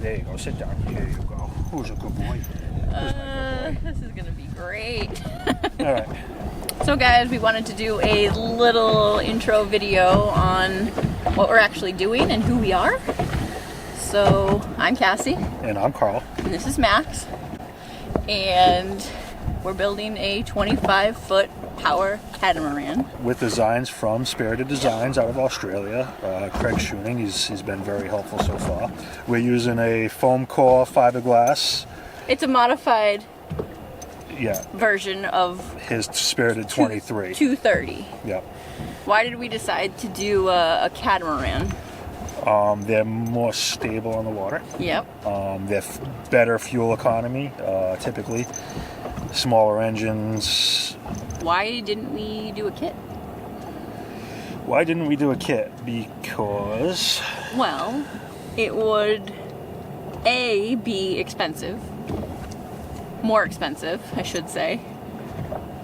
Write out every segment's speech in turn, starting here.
There you go. Sit down. Here you go. Who's a good boy? This is gonna be great. All right. So guys, we wanted to do a little intro video on what we're actually doing and who we are. So I'm Cassie. And I'm Carl. And this is Max. And we're building a 25-foot power catamaran. With designs from Spirited Designs out of Australia. Craig Schooning, he's been very helpful so far. We're using a foam core fiberglass. It's a modified Yeah. version of His Spirited 23. 230. Yep. Why did we decide to do a catamaran? They're more stable on the water. Yep. They're better fuel economy, typically. Smaller engines. Why didn't we do a kit? Why didn't we do a kit? Because... Well, it would be expensive. More expensive, I should say.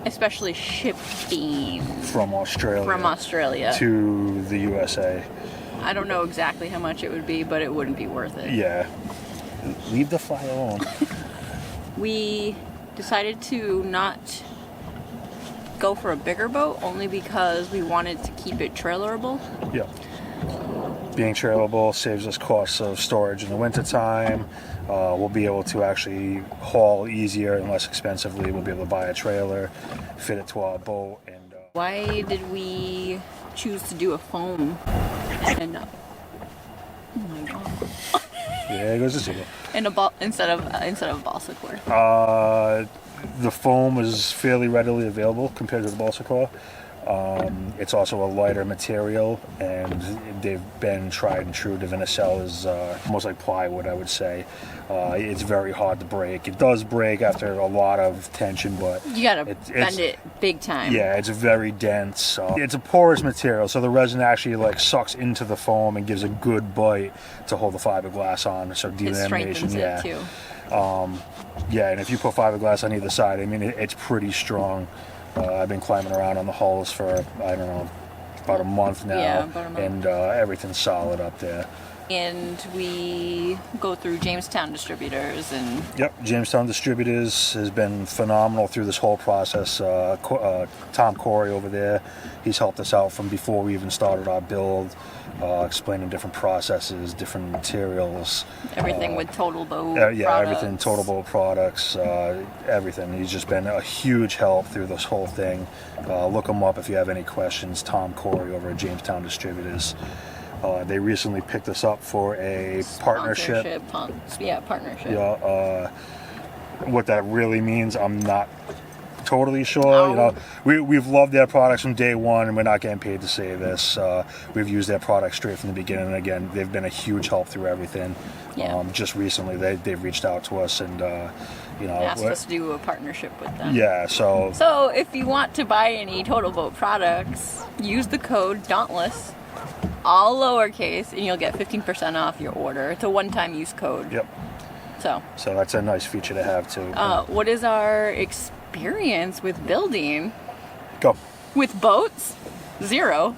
Especially shipping. From Australia. To the USA. I don't know exactly how much it would be, but it wouldn't be worth it. Yeah. Leave the fly alone. We decided to not go for a bigger boat only because we wanted to keep it trailerable. Yeah. Being trailerable saves us costs of storage in the wintertime. We'll be able to actually haul easier and less expensively. We'll be able to buy a trailer, fit it to our boat. And why did we choose to do a foam? And oh my god! Yeah, it goes to zero. And a ball instead of balsa core. The foam is fairly readily available compared to the balsa core. It's also a lighter material, and they've been tried and true. The Vinicel is almost like plywood, I would say. It's very hard to break. It does break after a lot of tension, but you gotta bend it big time. Yeah, it's very dense. It's a porous material, so the resin actually like sucks into the foam and gives a good bite to hold the fiberglass on. So delamination, it too. Yeah, and if you put fiberglass on either side, I mean, it's pretty strong. I've been climbing around on the hulls for, I don't know, about a month now. Yeah, about a month. And everything's solid up there. And we go through Jamestown Distributors and... Yep, Jamestown Distributors has been phenomenal through this whole process. Tom Corey over there, he's helped us out from before we even started our build, explaining different processes, different materials. Everything with Total Boat yeah, products. Everything, Total Boat products, everything. He's just been a huge help through this whole thing. Look him up if you have any questions. Tom Corey over at Jamestown Distributors. They recently picked us up for a partnership. Partnership. Yeah. What that really means, I'm not totally sure. No. You know, we've loved their products from day one, and we're not getting paid to say this. We've used their products straight from the beginning, and again, they've been a huge help through everything. Yeah. Just recently, they've reached out to us and asked us to do a partnership with them. Yeah. So if you want to buy any Total Boat products, use the code Dauntless, all lowercase, and you'll get 15% off your order. It's a one-time use code. Yep. So that's a nice feature to have too. What is our experience with building? Go. With boats? Zero.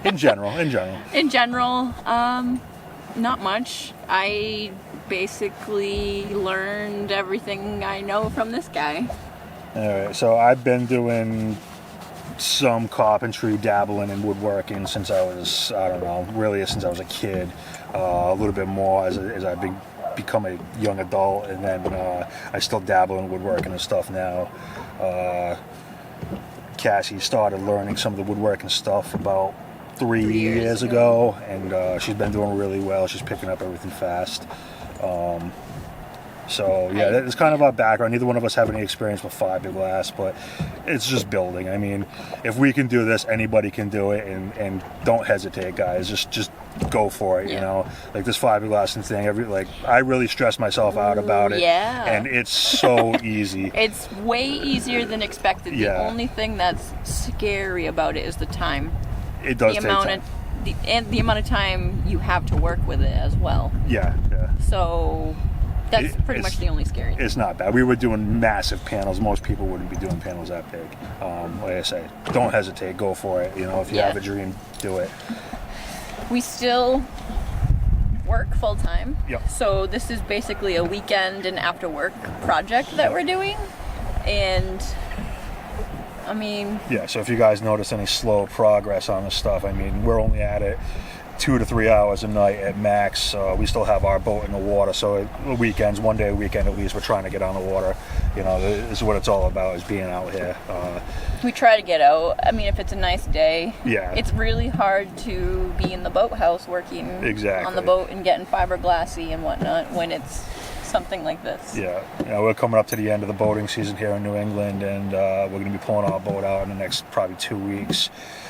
In general. In general, not much. I basically learned everything I know from this guy. All right. So I've been doing some carpentry, dabbling in woodworking since I was, I don't know, really since I was a kid. A little bit more as I become a young adult, and then I still dabble in woodworking and stuff now. Cassie started learning some of the woodworking stuff about 3 years ago, and she's been doing really well. She's picking up everything fast. So yeah, that's kind of our background. Neither one of us have any experience with fiberglass, but it's just building. I mean, if we can do this, anybody can do it, and don't hesitate, guys. Just go for it. Yeah. You know, like this fiberglass and thing. I really stress myself out about it. Yeah. And it's so easy. It's way easier than expected. Yeah. The only thing that's scary about it is the time. It does take time. And the amount of time you have to work with it as well. Yeah. So that's pretty much the only scary thing. It's not bad. We were doing massive panels. Most people wouldn't be doing panels that big. Like I say, don't hesitate. Go for it. You know, if you have a dream, do it. We're work full time. Yep. So this is basically a weekend and after work project that we're doing. And I mean, yeah, so if you guys notice any slow progress on this stuff, I mean, we're only at it 2 to 3 hours a night at max. We still have our boat in the water, so weekends, one day a weekend at least, we're trying to get on the water. You know, this is what it's all about, is being out here. we try to get out. I mean, if it's a nice day, Yeah. it's really hard to be in the boathouse working Exactly. on the boat and getting fiberglassy and whatnot when it's something like this. Yeah, you know, we're coming up to the end of the boating season here in New England, and we're going to be pulling our boat out in the next probably 2 weeks.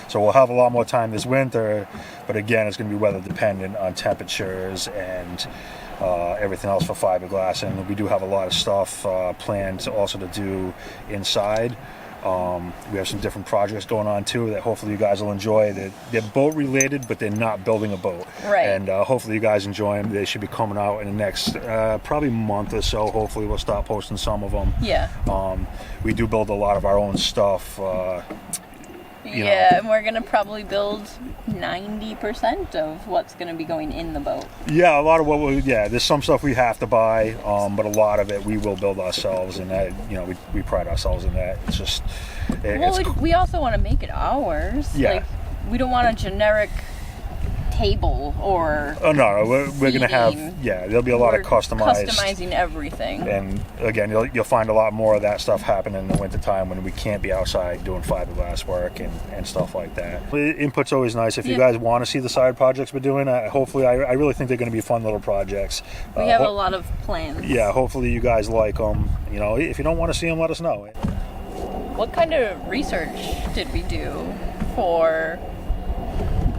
So we'll have a lot more time this winter, but again, it's going to be weather dependent on temperatures and everything else for fiberglass. And we do have a lot of stuff planned also to do inside. We have some different projects going on too that hopefully you guys will enjoy. They're boat related, but they're not building a boat. Right. And hopefully you guys enjoy them. They should be coming out in the next probably month or so. Hopefully we'll start posting some of them. Yeah. We do build a lot of our own stuff. You know. And we're gonna probably build 90% of what's gonna be going in the boat. Yeah, a lot of there's some stuff we have to buy, but a lot of it we will build ourselves, and that, you know, we pride ourselves in that. It's just, We also want to make it ours. Yeah. Like, we don't want a generic table or. Oh no, we're gonna have, theme. there'll be a lot of customizing everything. And again, you'll find a lot more of that stuff happening in the wintertime when we can't be outside doing fiberglass work and stuff like that. Input's always nice. If you guys want to see the side projects we're doing, hopefully, I really think they're going to be fun little projects. We have a lot of plans. Yeah, hopefully you guys like them. You know, if you don't want to see them, let us know. What kind of research did we do for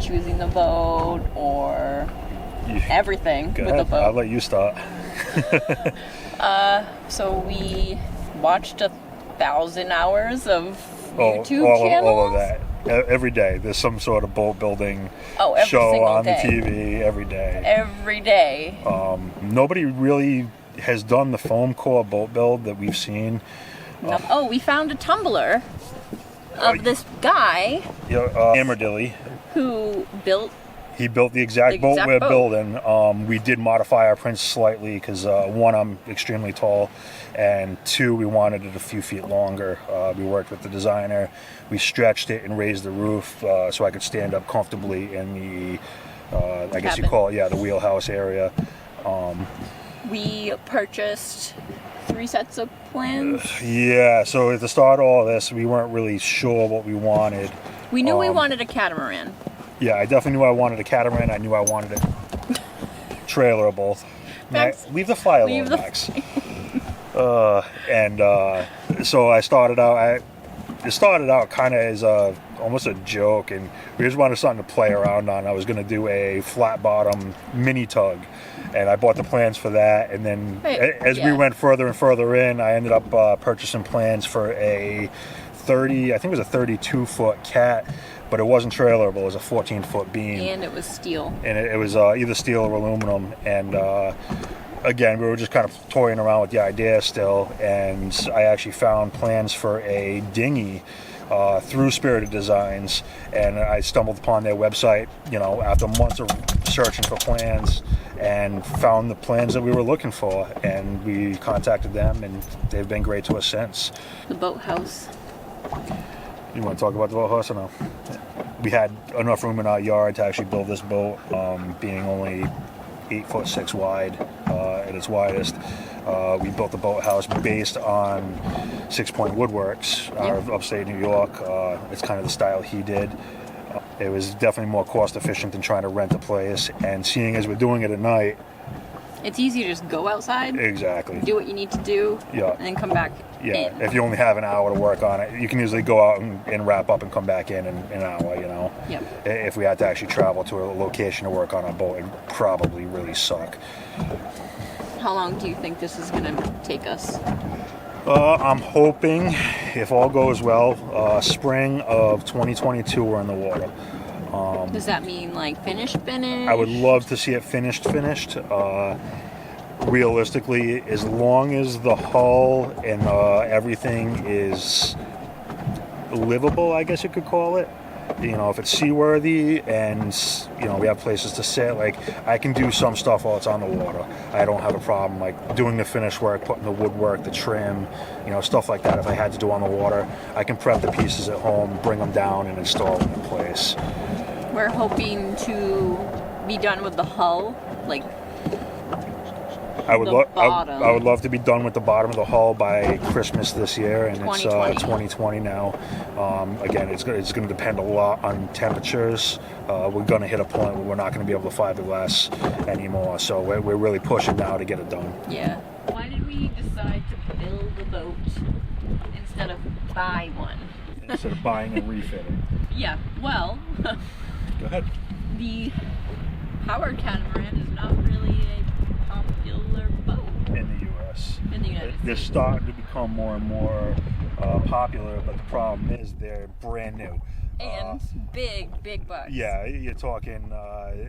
choosing the boat or everything Go with ahead. the boat? I'll let you start. So we watched 1,000 hours of YouTube all channels. of that. Every day, there's some sort of boat building every show single on day. the TV every day. Every day. Nobody really has done the foam core boat build that we've seen. No. We found a Tumblr of this guy Ammerdilly. who built. He built the exact boat we're building. We did modify our prints slightly because one, I'm extremely tall, and two, we wanted it a few feet longer. We worked with the designer. We stretched it and raised the roof so I could stand up comfortably in the, I guess you call it, the wheelhouse area. We purchased 3 sets of plans. So at the start of all this, we weren't really sure what we wanted. We knew we wanted a catamaran. Yeah, I definitely knew I wanted a catamaran. I knew I wanted a trailerable. Max, leave the fly alone, Max. So I started out. It started out kind of as almost a joke, and we just wanted something to play around on. I was going to do a flat bottom mini tug, and I bought the plans for that. And then as we went further and further in, I ended up purchasing plans for a 32-foot cat. But it wasn't trailerable. It was a 14-foot beam. And it was steel. And it was either steel or aluminum. And again, we were just kind of toying around with the idea still. And I actually found plans for a dinghy through Spirited Designs. And I stumbled upon their website, after months of searching for plans, and found the plans that we were looking for. And we contacted them, and they've been great to us since. The Boathouse. You want to talk about the boathouse or no? We had enough room in our yard to actually build this boat, being only 8'6" wide at its widest. We built the boathouse based on 6 Point Woodworks out of upstate New York. It's kind of the style he did. It was definitely more cost efficient than trying to rent a place, and seeing as we're doing it at night, it's easy to just go outside. Exactly. Do what you need to do. Yeah. And then come back. Yeah. In. If you only have an hour to work on it, you can usually go out and wrap up and come back in an hour. Yep. If we had to actually travel to a location to work on a boat, it'd probably really suck. How long do you think this is going to take us? I'm hoping, if all goes well, spring of 2022 we're in the water. Does that mean like finished? I would love to see it finished. Realistically, as long as the hull and everything is livable, I guess you could call it, if it's seaworthy and we have places to sit, like I can do some stuff while it's on the water. I don't have a problem like doing the finish work, putting the woodwork, the trim, stuff like that. If I had to do on the water, I can prep the pieces at home, bring them down, and install them in place. We're hoping to be done with the hull, like I would love to be done with the bottom of the hull by Christmas this year, and 2020. It's 2020 now. Again, it's going to depend a lot on temperatures. We're going to hit a point where we're not going to be able to fiberglass anymore, so we're really pushing now to get it done. Yeah. Why did we decide to build a boat instead of buy one? Instead of buying and refitting. Yeah, well, Go ahead. The powered catamaran is not really a popular boat In the U.S. in the United They're States. starting to become more and more popular, but the problem is they're brand new. And big bucks. Yeah, you're talking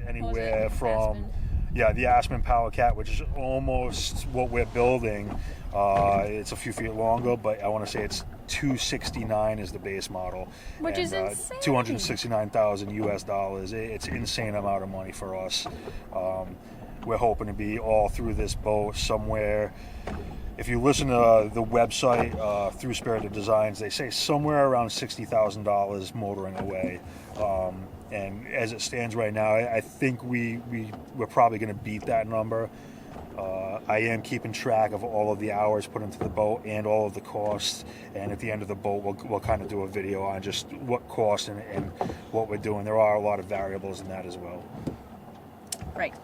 anywhere What was it? from... Aspen? Yeah, the Aspen Power Cat, which is almost what we're building. It's a few feet longer, but I want to say it's $269 is the base model, Which is insane. $269,000 US. It's an insane amount of money for us. We're hoping to be all through this boat somewhere. If you listen to the website through Spirited Designs, they say somewhere around $60,000 motoring away. And as it stands right now, I think we're probably going to beat that number. I am keeping track of all of the hours put into the boat and all of the costs. And at the end of the boat, we'll kind of do a video on just what cost and what we're doing. There are a lot of variables in that as well. Right.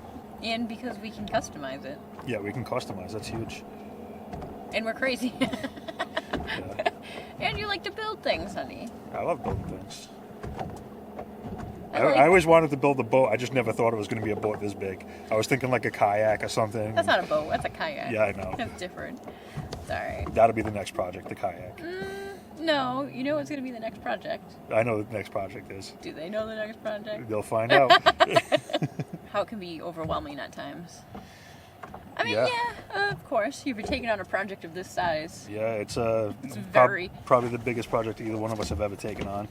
And because we can customize it. Yeah, we can customize. That's huge. And we're crazy. Yeah. And you like to build things, honey. I love building things. I I always wanted to build a boat. I just never thought it was going to be a boat this big. I was thinking like a kayak or something. That's not a boat, that's a kayak. Yeah, I know. That's different. Sorry. That'll be the next project, the kayak. No, you know what's going to be the next project? I know what the next project is. Do they know the next project? They'll find out. How it can be overwhelming at times. I mean, Yeah. of course. You've been taking on a project of this size. Yeah, it's very- probably the biggest project either one of us have ever taken on.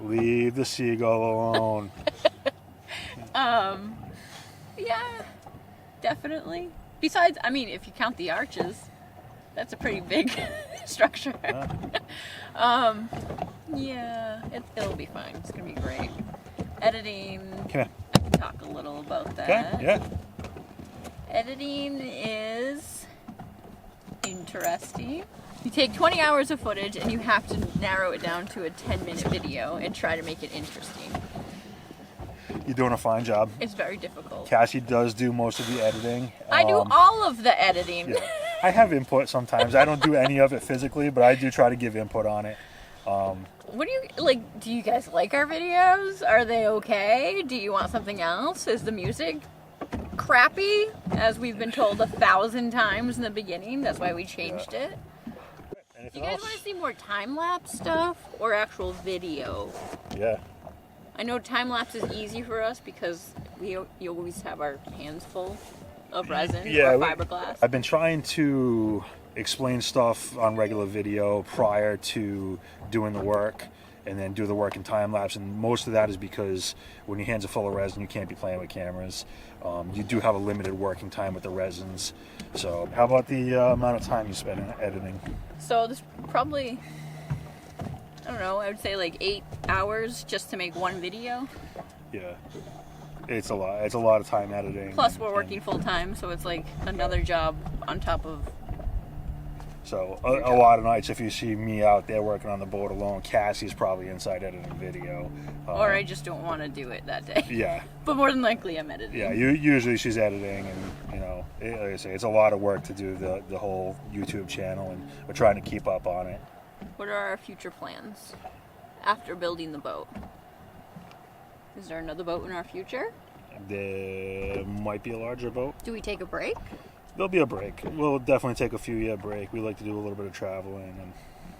Leave the seagull alone. Yeah, definitely. Besides, I mean, if you count the arches, that's a pretty big structure. Yeah, it'll be fine. It's gonna be great. Editing, Come here. I can talk a little about that. Okay, yeah. Editing is interesting. You take 20 hours of footage and you have to narrow it down to a 10-minute video and try to make it interesting. You're doing a fine job. It's very difficult. Cassie does do most of the editing. I do all of the editing. Yeah. I have input sometimes. I don't do any of it physically, but I do try to give input on it. What do you like? Do you guys like our videos? Are they okay? Do you want something else? Is the music crappy, as we've been told 1,000 times in the beginning? That's why we changed it. Do Anything you guys else? want to see more time-lapse stuff or actual video? Yeah. I know time-lapse is easy for us because you always have our hands full of resin or fiberglass. I've been trying to explain stuff on regular video prior to doing the work, and then do the work in time lapse. And most of that is because when your hands are full of resin, you can't be playing with cameras. You do have a limited working time with the resins. So how about the amount of time you spend in editing? So this probably, I don't know, I would say like 8 hours just to make one video. Yeah, it's a lot. It's a lot of time editing. Plus we're working full time, so it's like another job on top of. So a lot of nights, if you see me out there working on the boat alone, Cassie's probably inside editing video. Or I just don't want to do it that day. Yeah. But more than likely I'm editing. Yeah, usually she's editing, and like I say, it's a lot of work to do the whole YouTube channel, and we're trying to keep up on it. What are our future plans after building the boat? Is there another boat in our future? There might be a larger boat. Do we take a break? There'll be a break. We'll definitely take a few year break. We like to do a little bit of traveling,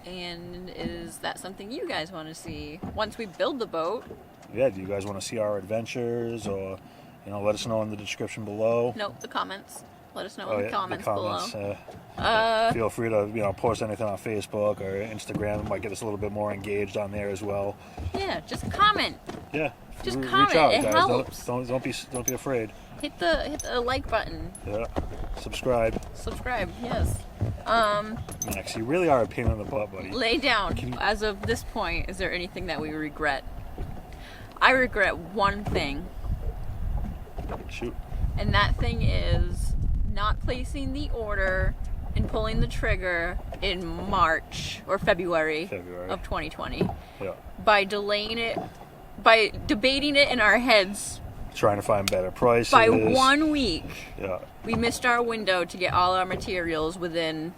And is that something you guys want to see once we build the boat? yeah. Do you guys want to see our adventures, or let us know in the description below? Nope, the comments. Let us know in the comments below. Feel free to post anything on Facebook or Instagram. It might get us a little bit more engaged on there as well. Yeah, just comment. Yeah, just reach comment. out, it guys. helps. Don't be afraid. Hit the like button. Yeah, subscribe. Subscribe. Yes. Max, you really are a pain in the butt, buddy. Lay down. As of this point, is there anything that we regret? I regret one thing. Shoot. And that thing is not placing the order and pulling the trigger in March or February. Of 2020. Yeah. By delaying it, by debating it in our heads. Trying to find better prices. By 1 week. Yeah. We missed our window to get all our materials within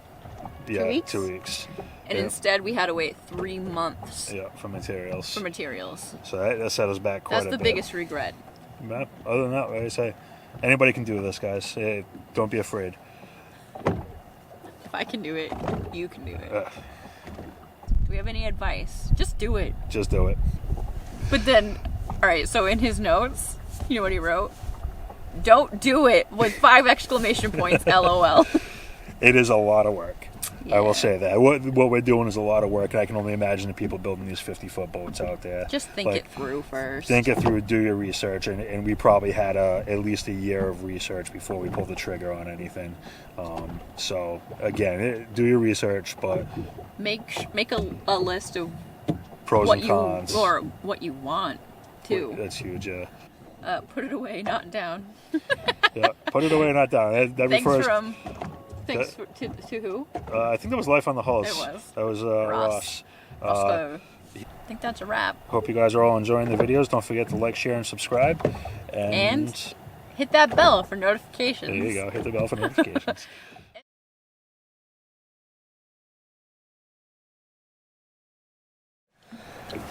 2 weeks. 2 weeks. And instead we had to wait 3 months. Yeah, for materials. So that set us back quite a bit. That's the biggest regret. But other than that, like I say, anybody can do this, guys. Hey, don't be afraid. If I can do it, you can do it. Do we have any advice? Just do it. Just do it. But then, alright, so in his notes, you know what he wrote? Don't do it with 5 exclamation points, LOL. It is a lot of work. Yeah. I will say that. What we're doing is a lot of work, and I can only imagine the people building these 50-foot boats out there. Just think it through first. Think it through, do your research, and we probably had at least a year of research before we pulled the trigger on anything. So, again, do your research, but... Make a list of pros and cons. Or what you want, too. That's huge, yeah. Put it away, not down. Yeah, put it away, not down. That refers... Thanks to who? I think that was Life on the Hulse. It was. That was Ross. I think that's a wrap. Hope you guys are all enjoying the videos. Don't forget to like, share, and subscribe. And hit that bell for notifications. There you go. Hit the bell for notifications.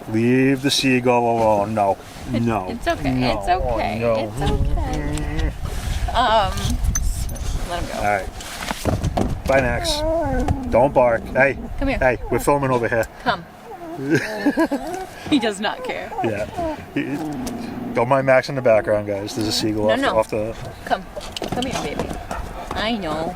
Leave the seagull alone. No. It's okay. No. It's okay. No. It's okay. Let him go. All right. Bye, Max. Don't bark. Hey. Come here. Hey, we're filming over here. Come. He does not care. Yeah. Don't mind Max in the background, guys. There's a seagull off the... Come. Come here, baby. I know.